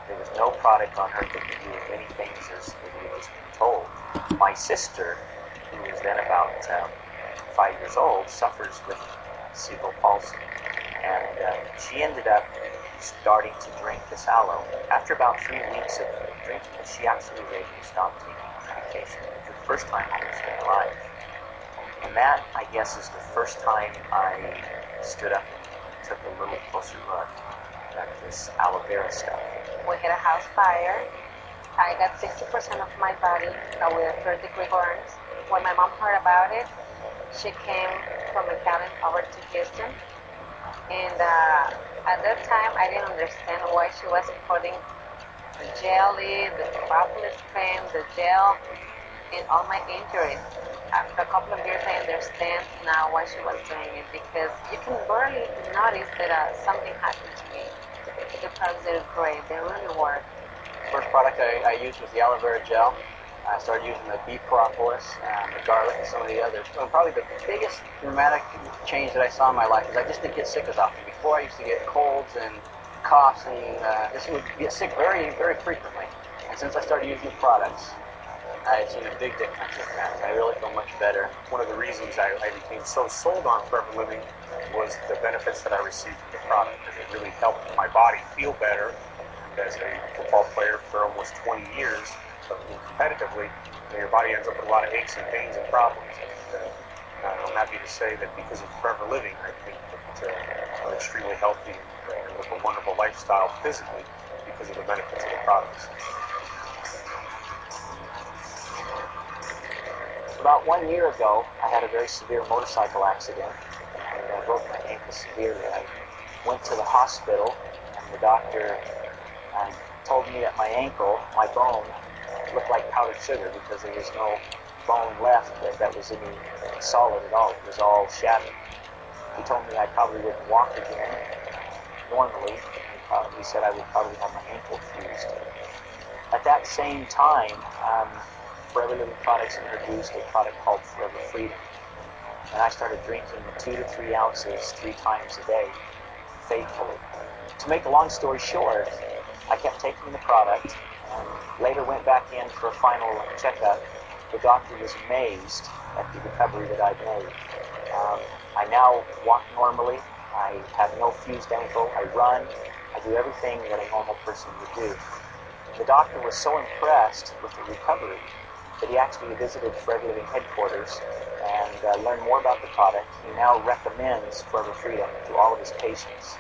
There was no product on earth that could do as many things as we was told. My sister, who was then about 5 years old, suffers with cerebral palsy, and she ended up starting to drink this aloe. After about 3 weeks of drinking it, she actually was able to stop taking medication for the first time almost in her life. And that, I guess, is the first time I stood up and took a little closer look at this aloe vera stuff. We had a house fire. I got 60% of my body with third-degree burns. When my mom heard about it, she came from McAllen over to Houston. And at that time, I didn't understand why she was putting the jelly, the propolis cream, the gel, in all my injuries. After a couple of years, I understand now why she was doing it, because you can barely notice that something happened to me. The products are great. They really work. First product I used was the aloe vera gel. I started using the beef propolis, the garlic, and some of the others. And probably the biggest dramatic change that I saw in my life is I just didn't get sick as often. Before, I used to get colds and coughs, and just would get sick very, very frequently. And since I started using the products, I've seen a big difference in that. I really feel much better. One of the reasons I became so sold on Forever Living was the benefits that I received from the product. And it really helped my body feel better. As a football player for almost 20 years, competitively, your body ends up with a lot of aches and pains and problems. And I'm happy to say that because of Forever Living, I think that I'm extremely healthy and live a wonderful lifestyle physically because of the benefits of the products. About 1 year ago, I had a very severe motorcycle accident, and I broke my ankle severely. I went to the hospital, and the doctor told me that my ankle, my bone, looked like powdered sugar because there was no bone left that was any solid at all. It was all shattered. He told me I probably wouldn't walk again normally. He said I would probably have my ankle fused. At that same time, Forever Living Products introduced a product called Forever Freedom. And I started drinking 2 to 3 ounces 3 times a day, faithfully. To make a long story short, I kept taking the product, and later went back in for a final checkup. The doctor was amazed at the recovery that I'd made. I now walk normally. I have no fused ankle. I run. I do everything that a normal person would do. The doctor was so impressed with the recovery that he actually visited Forever Living headquarters and learned more about the product. He now recommends Forever Freedom to all of his patients.